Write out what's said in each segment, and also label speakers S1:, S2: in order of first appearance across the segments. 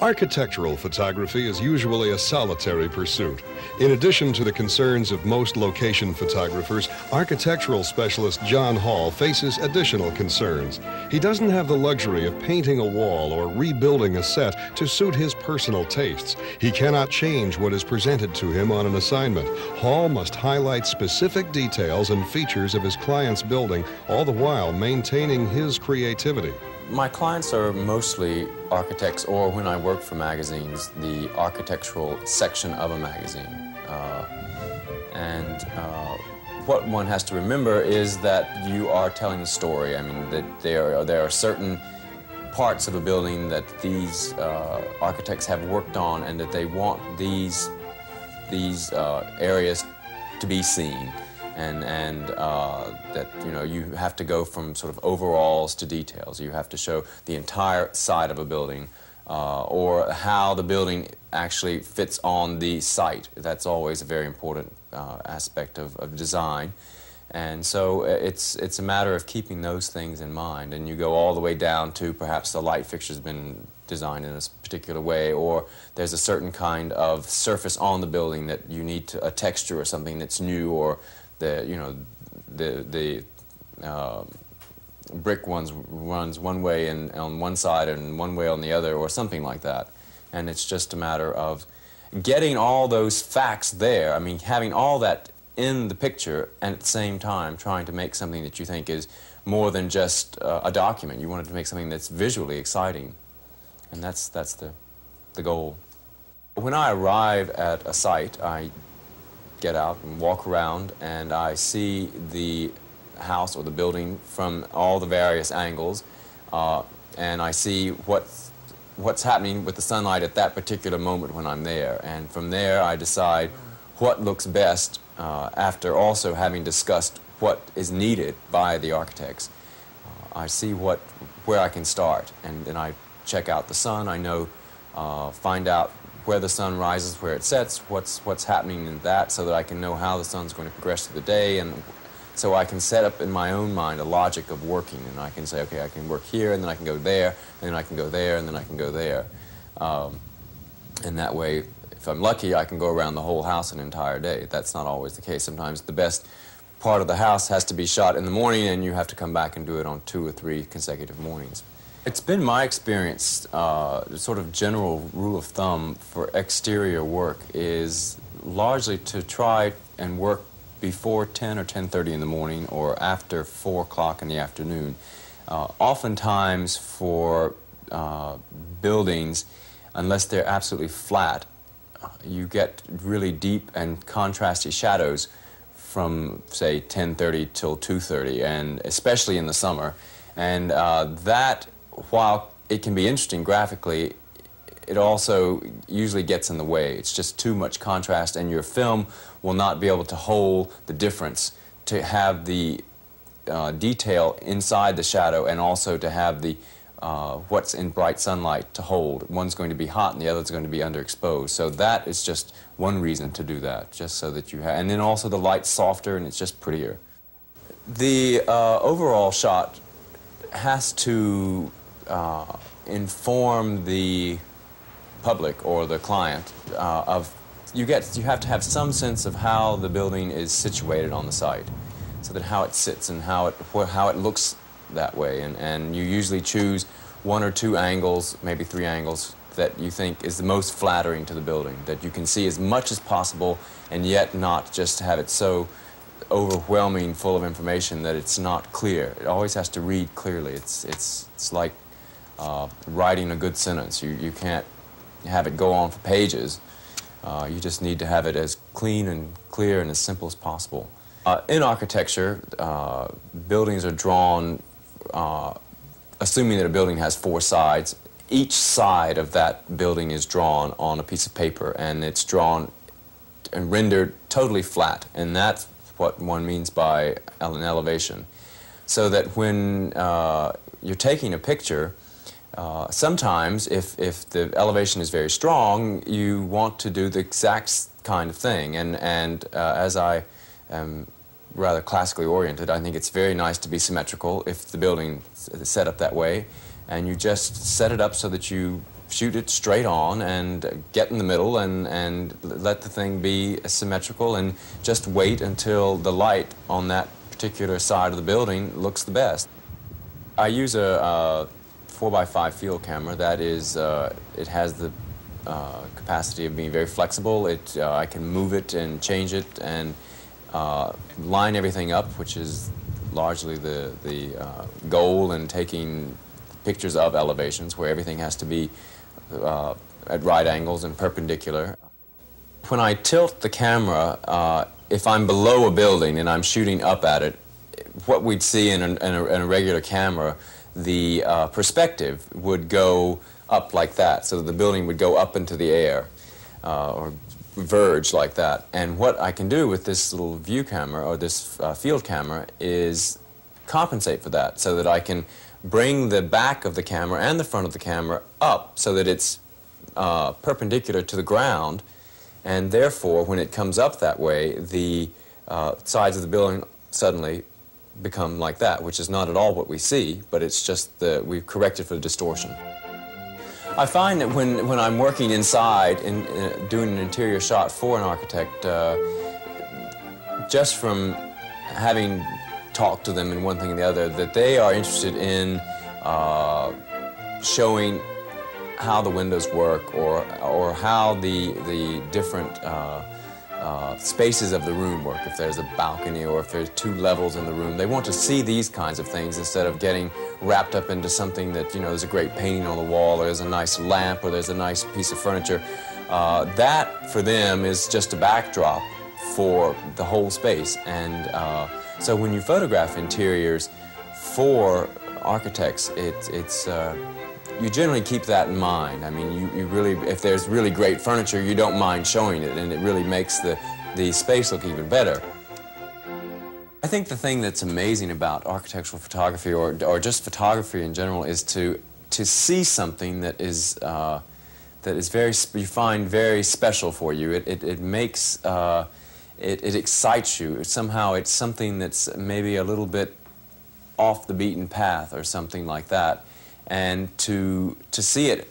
S1: Architectural photography is usually a solitary pursuit. In addition to the concerns of most location photographers, architectural specialist John Hall faces additional concerns. He doesn't have the luxury of painting a wall or rebuilding a set to suit his personal tastes. He cannot change what is presented to him on an assignment. Hall must highlight specific details and features of his client's building, all the while maintaining his creativity.
S2: My clients are mostly architects, or when I work for magazines, the architectural section of a magazine. What one has to remember is that you are telling a story. I mean, that there are certain parts of a building that these architects have worked on, and that they want these areas to be seen. And that, you know, you have to go from sort of overalls to details. You have to show the entire side of a building, or how the building actually fits on the site. That's always a very important aspect of design. And so it's a matter of keeping those things in mind. And you go all the way down to perhaps the light fixture's been designed in a particular way, or there's a certain kind of surface on the building that you need a texture or something that's new, or the brick runs one way on one side and one way on the other, or something like that. And it's just a matter of getting all those facts there. I mean, having all that in the picture, and at the same time trying to make something that you think is more than just a document. You wanted to make something that's visually exciting, and that's the goal. When I arrive at a site, I get out and walk around, and I see the house or the building from all the various angles, and I see what's happening with the sunlight at that particular moment when I'm there. And from there I decide what looks best, after also having discussed what is needed by the architects. I see where I can start, and then I check out the sun. I know, find out where the sun rises, where it sets, what's happening in that, so that I can know how the sun's going to progress through the day, and so I can set up in my own mind a logic of working, and I can say, okay, I can work here, and then I can go there, and then I can go there, and then I can go there. And that way, if I'm lucky, I can go around the whole house an entire day. That's not always the case. Sometimes the best part of the house has to be shot in the morning, and you have to come back and do it on 2 or 3 consecutive mornings. It's been my experience, sort of general rule of thumb for exterior work is largely to try and work before 10 or 10:30 in the morning, or after 4 o'clock in the afternoon. Oftentimes for buildings, unless they're absolutely flat, you get really deep and contrasty shadows from, say, 10:30 till 2:30, and especially in the summer. And that, while it can be interesting graphically, it also usually gets in the way. It's just too much contrast, and your film will not be able to hold the difference, to have the detail inside the shadow, and also to have the what's in bright sunlight to hold. One's going to be hot and the other's going to be underexposed. So that is just one reason to do that, just so that you have, and then also the light's softer and it's just prettier. The overall shot has to inform the public or the client of, you have to have some sense of how the building is situated on the site, so that how it sits and how it looks that way, and you usually choose 1 or 2 angles, maybe 3 angles, that you think is the most flattering to the building, that you can see as much as possible and yet not just have it so overwhelming, full of information that it's not clear. It always has to read clearly. It's like writing a good sentence. You can't have it go on for pages. You just need to have it as clean and clear and as simple as possible. In architecture, buildings are drawn, assuming that a building has 4 sides. Each side of that building is drawn on a piece of paper, and it's drawn and rendered totally flat, and that's what one means by an elevation. So that when you're taking a picture, sometimes if the elevation is very strong, you want to do the exact kind of thing, and as I am rather classically oriented, I think it's very nice to be symmetrical if the building is set up that way, and you just set it up so that you shoot it straight on and get in the middle and let the thing be symmetrical and just wait until the light on that particular side of the building looks the best. I use a 4x5 field camera. That is, it has the capacity of being very flexible. I can move it and change it and line everything up, which is largely the goal in taking pictures of elevations, where everything has to be at right angles and perpendicular. When I tilt the camera, if I'm below a building and I'm shooting up at it, what we'd see in a regular camera, the perspective would go up like that, so that the building would go up into the air, or verge like that. And what I can do with this little view camera, or this field camera, is compensate for that, so that I can bring the back of the camera and the front of the camera up so that it's perpendicular to the ground, and therefore when it comes up that way, the sides of the building suddenly become like that, which is not at all what we see, but it's just that we've corrected for the distortion. I find that when I'm working inside and doing an interior shot for an architect, just from having talked to them in one thing and the other, that they are interested in showing how the windows work, or how the different spaces of the room work. If there's a balcony or if there's two levels in the room, they want to see these kinds of things instead of getting wrapped up into something that, you know, there's a great painting on the wall, or there's a nice lamp, or there's a nice piece of furniture. That for them is just a backdrop for the whole space. And so when you photograph interiors for architects, you generally keep that in mind. I mean, you really, if there's really great furniture, you don't mind showing it, and it really makes the space look even better. I think the thing that's amazing about architectural photography, or just photography in general, is to see something that is very, you find very special for you. It makes, it excites you. Somehow it's something that's maybe a little bit off the beaten path or something like that. And to see it,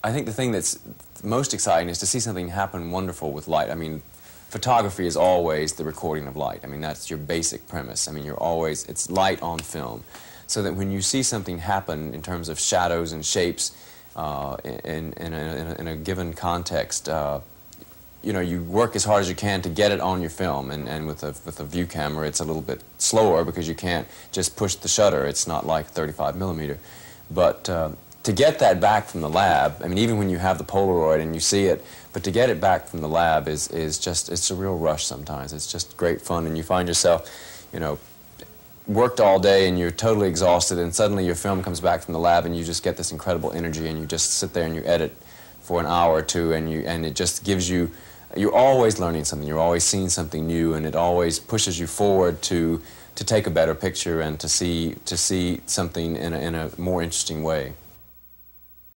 S2: I think the thing that's most exciting is to see something happen wonderful with light. I mean, photography is always the recording of light. I mean, that's your basic premise. I mean, it's light on film. So that when you see something happen in terms of shadows and shapes in a given context, you know, you work as hard as you can to get it on your film. And with a view camera, it's a little bit slower because you can't just push the shutter. It's not like 35 millimeter. But to get that back from the lab, I mean, even when you have the Polaroid and you see it, but to get it back from the lab is just, it's a real rush sometimes. It's just great fun, and you find yourself, you know, worked all day and you're totally exhausted, and suddenly your film comes back from the lab and you just get this incredible energy, and you just sit there and you edit for an hour or two, and it just gives you, you're always learning something, you're always seeing something new, and it always pushes you forward to take a better picture and to see something in a more interesting way.